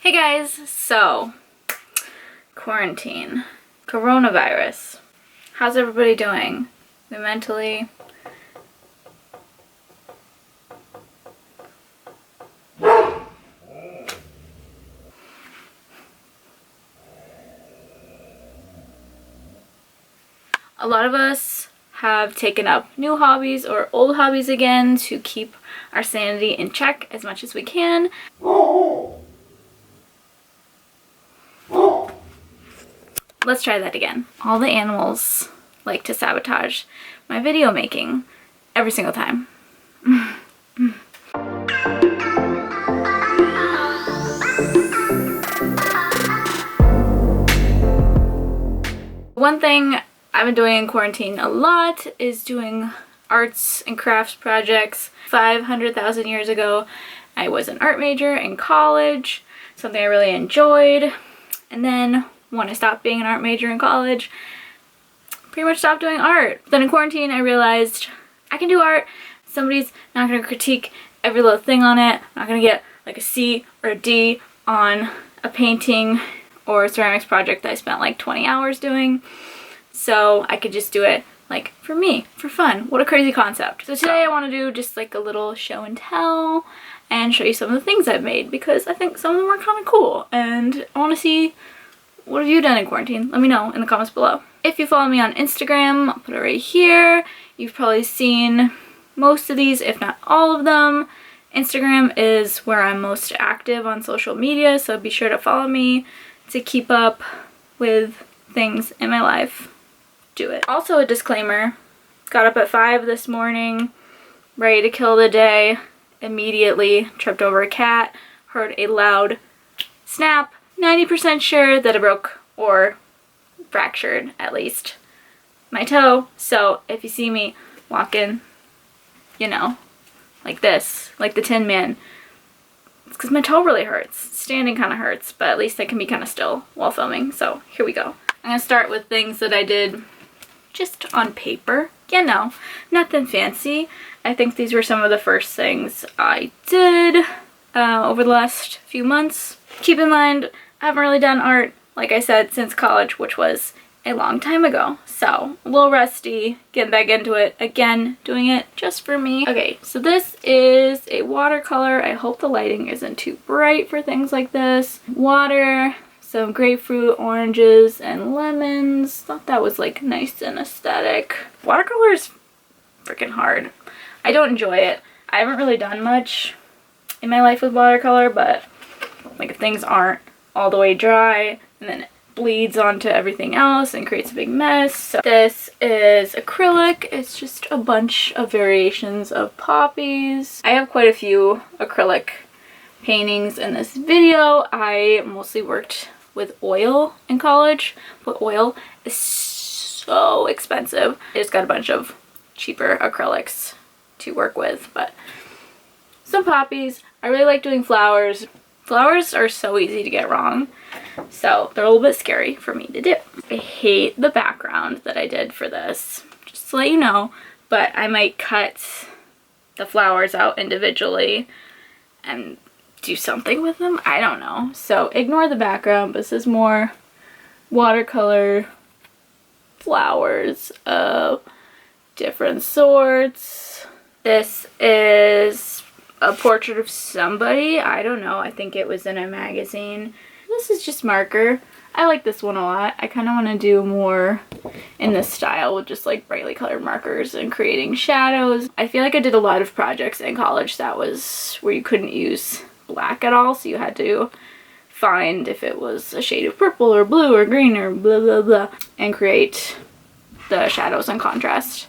Hey guys, so quarantine, coronavirus. How's everybody doing? Mentally? A lot of us have taken up new hobbies or old hobbies again to keep our sanity in check as much as we can. Let's try that again. All the animals like to sabotage my video making every single time. One thing I've been doing in quarantine a lot is doing arts and crafts projects. 500,000 years ago, I was an art major in college, something I really enjoyed. And then when I stopped being an art major in college, pretty much stopped doing art. Then in quarantine, I realized I can do art. Somebody's not gonna critique every little thing on it. I'm not gonna get like a C or a D on a painting or a ceramics project that I spent like 20 hours doing. So I could just do it like for me, for fun. What a crazy concept. So today I want to do just like a little show and tell and show you some of the things I've made because I think some of them are kind of cool and I want to see what have you done in quarantine. Let me know in the comments below. If you follow me on Instagram, I'll put it right here. You've probably seen most of these, if not all of them. Instagram is where I'm most active on social media, so be sure to follow me to keep up with things in my life. Do it. Also a disclaimer, got up at 5 this morning, ready to kill the day, immediately tripped over a cat, heard a loud snap, 90% sure that I broke or fractured at least my toe. So if you see me walking, you know, like this, like the Tin Man, it's because my toe really hurts. Standing kind of hurts, but at least I can be kind of still while filming. So here we go. I'm gonna start with things that I did just on paper. You know, nothing fancy. I think these were some of the first things I did over the last few months. Keep in mind, I haven't really done art, like I said, since college, which was a long time ago. So, a little rusty, getting back into it again, doing it just for me. Okay, so this is a watercolor. I hope the lighting isn't too bright for things like this. Water, some grapefruit, oranges, and lemons. Thought that was like nice and aesthetic. Watercolor is freaking hard. I don't enjoy it. I haven't really done much in my life with watercolor, but like if things aren't all the way dry and then it bleeds onto everything else and creates a big mess. So this is acrylic. It's just a bunch of variations of poppies. I have quite a few acrylic paintings in this video. I mostly worked with oil in college, but oil is so expensive. I just got a bunch of cheaper acrylics to work with, but some poppies. I really like doing flowers. Flowers are so easy to get wrong, so they're a little bit scary for me to do. I hate the background that I did for this, just to let you know, but I might cut the flowers out individually and do something with them. I don't know. So ignore the background. This is more watercolor flowers of different sorts. This is a portrait of somebody. I don't know. I think it was in a magazine. This is just marker. I like this one a lot. I kind of want to do more in this style with just like brightly colored markers and creating shadows. I feel like I did a lot of projects in college that was where you couldn't use black at all, so you had to find if it was a shade of purple or blue or green or blah blah blah and create the shadows and contrast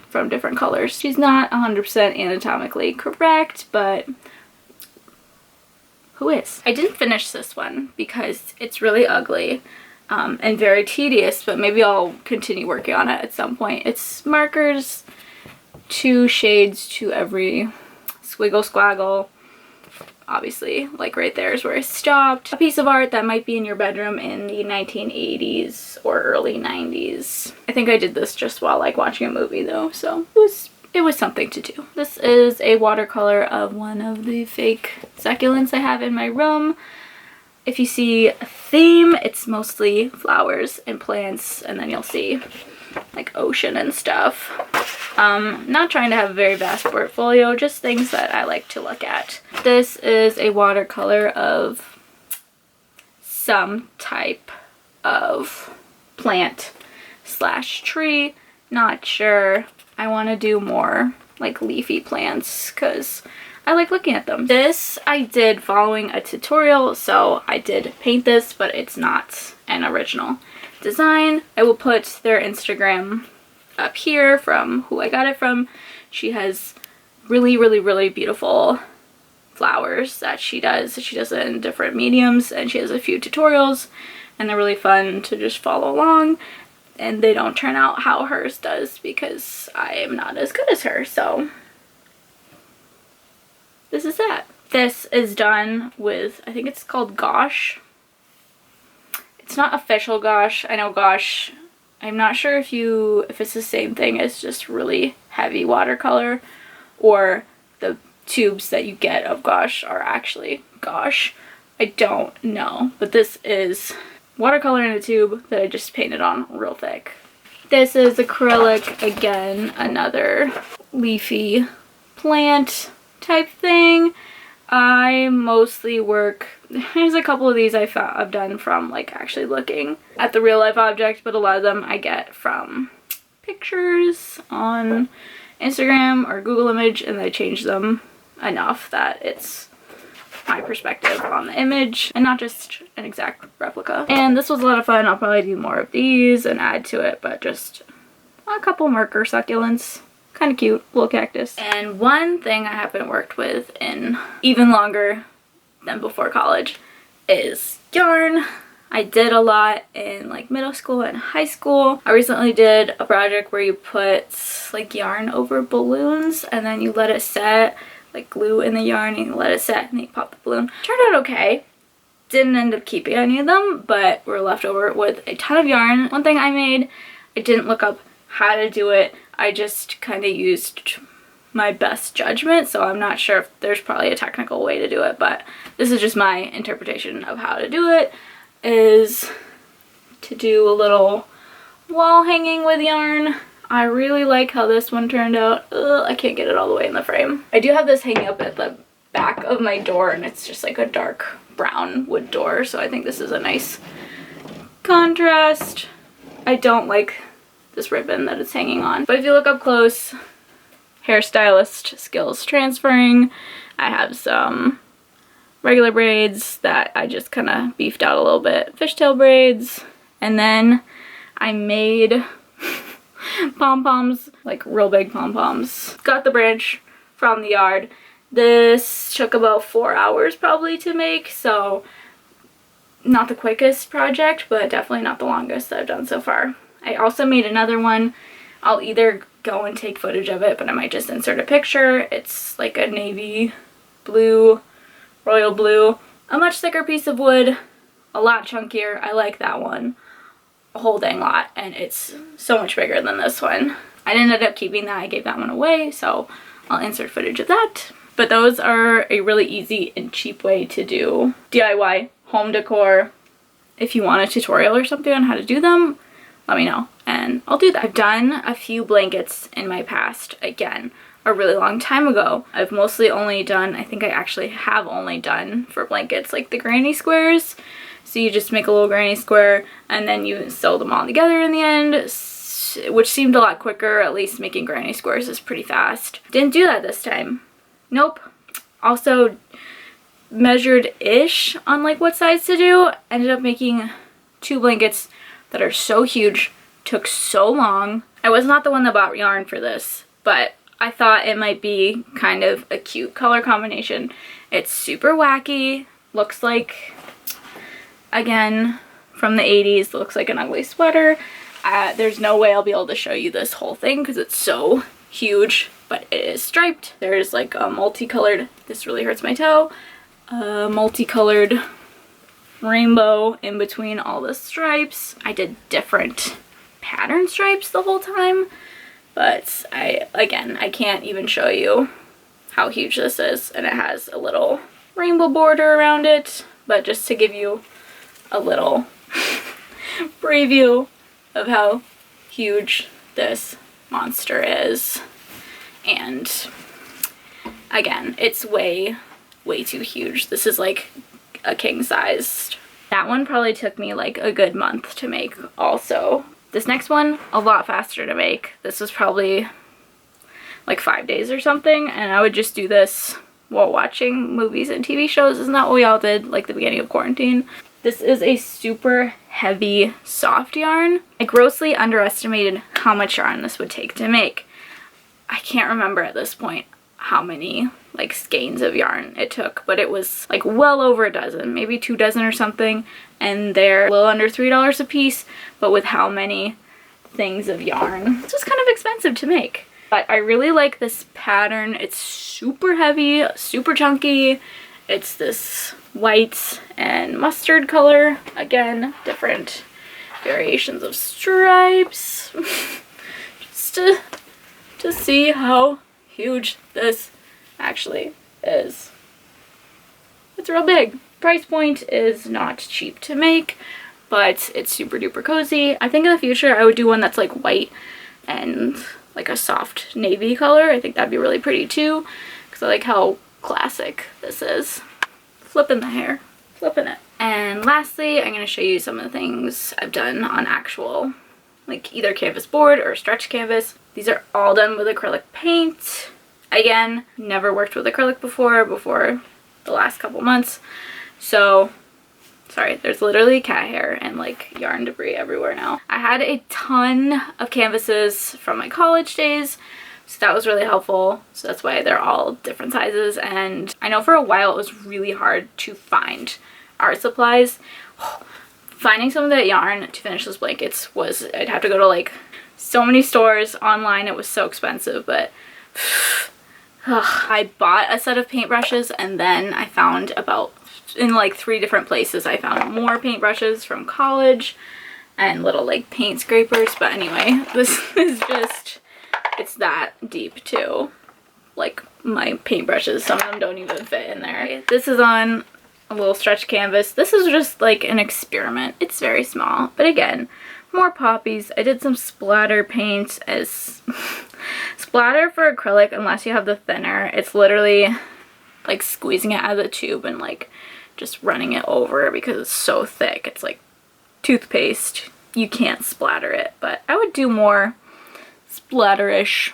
from different colors. She's not 100% anatomically correct, but who is? I didn't finish this one because it's really ugly and very tedious, but maybe I'll continue working on it at some point. It's markers, 2 shades to every squiggle squaggle. Obviously, like right there is where I stopped. A piece of art that might be in your bedroom in the 1980s or early 90s. I think I did this just while like watching a movie though, so it was something to do. This is a watercolor of one of the fake succulents I have in my room. if you see a theme, it's mostly flowers and plants, and then you'll see like ocean and stuff. Not trying to have a very vast portfolio, just things that I like to look at. This is a watercolor of some type of plant slash tree. Not sure. I want to do more like leafy plants because I like looking at them. This I did following a tutorial, so I did paint this, but it's not an original design. I will put their Instagram up here from who I got it from. She has really, really, really beautiful flowers that she does. She does it in different mediums, and she has a few tutorials, and they're really fun to just follow along. And they don't turn out how hers does because I am not as good as her, so this is that. This is done with, I think it's called gouache. It's not official gouache. I know gouache, I'm not sure if it's the same thing as just really heavy watercolor, or the tubes that you get of gouache are actually gouache. I don't know, but this is watercolor in a tube that I just painted on real thick. This is acrylic, again, another leafy plant type thing. I mostly work, there's a couple of these I've done from like actually looking at the real life object, but a lot of them I get from pictures on Instagram or Google Image, and I change them enough that it's my perspective on the image and not just an exact replica. And this was a lot of fun. I'll probably do more of these and add to it, but just a couple marker succulents. Kind of cute little cactus. And one thing I haven't worked with in even longer than before college is yarn. I did a lot in like middle school and high school. I recently did a project where you put like yarn over balloons and then you let it set, like glue in the yarn and you let it set and then you pop the balloon. Turned out okay. Didn't end up keeping any of them, but we're left over with a ton of yarn. One thing I made, I didn't look up how to do it. I just kind of used my best judgment, so I'm not sure if there's probably a technical way to do it, but this is just my interpretation of how to do it, is to do a little wall hanging with yarn. I really like how this one turned out. Ugh, I can't get it all the way in the frame. I do have this hanging up at the back of my door, and it's just like a dark brown wood door, so I think this is a nice contrast. I don't like this ribbon that it's hanging on, but if you look up close, hairstylist skills transferring. I have some regular braids that I just kind of beefed out a little bit, fishtail braids, and then I made pom-poms, like real big pom-poms. Got the branch from the yard. This took about 4 hours probably to make, so not the quickest project, but definitely not the longest that I've done so far. I also made another one. I'll either go and take footage of it, but I might just insert a picture. It's like a navy blue, royal blue, a much thicker piece of wood, a lot chunkier. I like that one a whole dang lot, and it's so much bigger than this one. I ended up keeping that. I gave that one away, so I'll insert footage of that. But those are a really easy and cheap way to do DIY home decor. If you want a tutorial or something on how to do them, let me know and I'll do that. I've done a few blankets in my past, again, a really long time ago. I've mostly only done, I think I actually have only done for blankets like the granny squares. So you just make a little granny square and then you sew them all together in the end, which seemed a lot quicker. At least making granny squares is pretty fast. Didn't do that this time. Nope. Also measured-ish on like what size to do. Ended up making 2 blankets that are so huge, took so long. I was not the one that bought yarn for this, but I thought it might be kind of a cute color combination. It's super wacky, looks like, again, from the 80s, looks like an ugly sweater. There's no way I'll be able to show you this whole thing because it's so huge, but it is striped. There's like a multicolored, this really hurts my toe, multicolored rainbow in between all the stripes. I did different pattern stripes the whole time, but I can't even show you how huge this is, and it has a little rainbow border around it. but just to give you a little preview of how huge this monster is. And again, it's way too huge. This is like a king sized. That one probably took me like a good month to make also. This next one, a lot faster to make. This was probably like 5 days or something, and I would just do this while watching movies and TV shows. Isn't that what we all did like the beginning of quarantine? This is a super heavy soft yarn. I grossly underestimated how much yarn this would take to make. I can't remember at this point how many like skeins of yarn it took, but it was like well over a dozen, maybe 2 dozen or something, and they're a little under $3 a piece, but with how many things of yarn. This was kind of expensive to make. But I really like this pattern. It's super heavy, super chunky. It's this white and mustard color. Again, different variations of stripes. Just to see how huge this actually is. It's real big. Price point is not cheap to make, but it's super duper cozy. I think in the future I would do one that's like white and like a soft navy color. I think that'd be really pretty too, because I like how classic this is. Flipping the hair, flipping it. And lastly, I'm going to show you some of the things I've done on actual, like either canvas board or stretch canvas. These are all done with acrylic paint. Again, never worked with acrylic before the last couple months. So, sorry, there's literally cat hair and like yarn debris everywhere now. I had a ton of canvases from my college days, so that was really helpful. So that's why they're all different sizes. And I know for a while it was really hard to find art supplies. Finding some of that yarn to finish those blankets was, I'd have to go to like so many stores online. It was so expensive, but I bought a set of paintbrushes, and then I found in like 3 different places I found more paintbrushes from college and little like paint scrapers. But anyway, this is just, it's that deep too. Like my paintbrushes, some of them don't even fit in there. This is on a little stretch canvas. This is just like an experiment. It's very small, but again, more poppies. I did some splatter paint as splatter for acrylic, unless you have the thinner. It's literally like squeezing it out of the tube and like just running it over because it's so thick. It's like toothpaste. You can't splatter it, but I would do more splatterish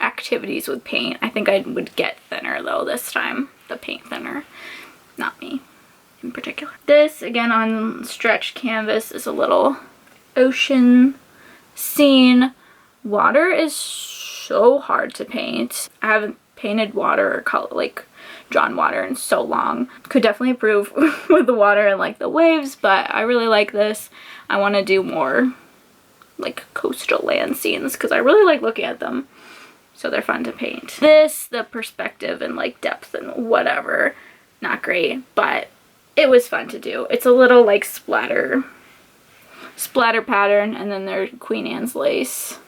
activities with paint. I think I would get thinner though this time, the paint thinner, not me in particular. This again on stretch canvas is a little ocean scene. Water is so hard to paint. I haven't painted water or color, like drawn water in so long. Could definitely improve with the water and like the waves, but I really like this. I want to do more like coastal land scenes because I really like looking at them, so they're fun to paint. This, the perspective and like depth and whatever, not great, but it was fun to do. It's a little like splatter pattern, and then there's Queen Anne's lace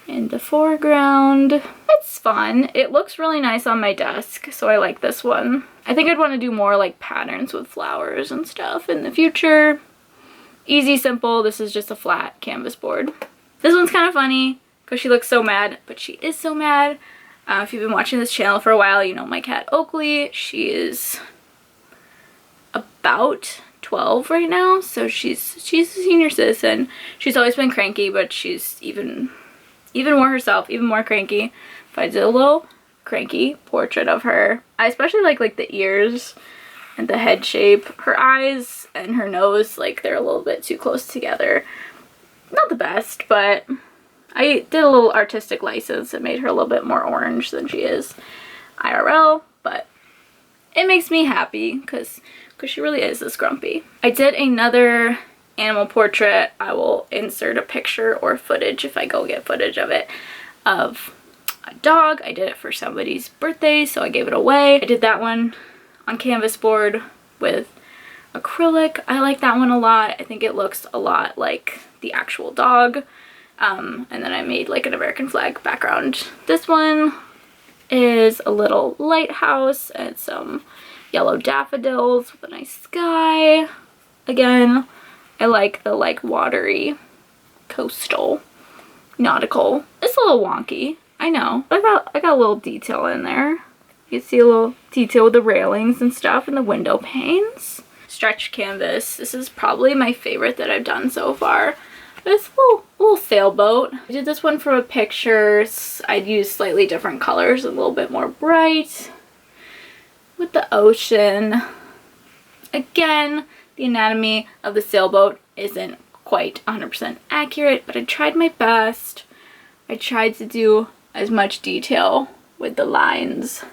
in the foreground. It's fun. It looks really nice on my desk, so I like this one. I think I'd want to do more like patterns with flowers and stuff in the future. Easy, simple. This is just a flat canvas board. This one's kind of funny because she looks so mad, but she is so mad. If you've been watching this channel for a while, you know my cat Oakley. She is about 12 right now, so she's a senior citizen. She's always been cranky, but she's even more herself, even more cranky. If I did a little cranky portrait of her, I especially like the ears and the head shape. Her eyes and her nose, like they're a little bit too close together. Not the best, but I did a little artistic license that made her a little bit more orange than she is IRL, but it makes me happy because she really is this grumpy. I did another animal portrait. I will insert a picture or footage if I go get footage of it, of a dog. I did it for somebody's birthday, so I gave it away. I did that one on canvas board with acrylic. I like that one a lot. I think it looks a lot like the actual dog. And then I made like an American flag background. This one is a little lighthouse and some yellow daffodils with a nice sky. Again, I like the like watery, coastal, nautical. It's a little wonky, I know. But I got a little detail in there. You can see a little detail with the railings and stuff and the window panes. Stretch canvas. This is probably my favorite that I've done so far. This little sailboat. I did this one for a picture. I'd use slightly different colors, a little bit more bright. With the ocean. Again, the anatomy of the sailboat isn't quite 100% accurate, but I tried my best. I tried to do as much detail with the lines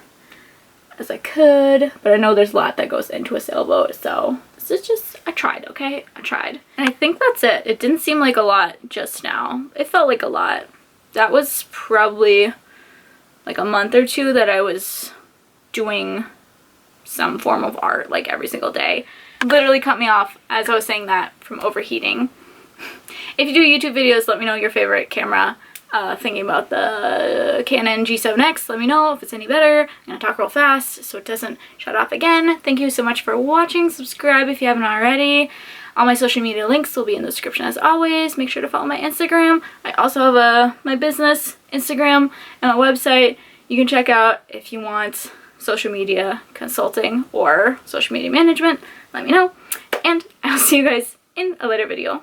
as I could, but I know there's a lot that goes into a sailboat, so this is just, I tried, okay? I tried. And I think that's it. It didn't seem like a lot just now. It felt like a lot. That was probably like a month or two that I was doing some form of art like every single day. Literally cut me off as I was saying that from overheating. If you do YouTube videos, let me know your favorite camera. Thinking about the Canon G7X, let me know if it's any better. I'm gonna talk real fast so it doesn't shut off again. Thank you so much for watching. Subscribe if you haven't already. All my social media links will be in the description as always. Make sure to follow my Instagram. I also have my business Instagram and a website you can check out if you want social media consulting or social media management. Let me know. And I'll see you guys in a later video.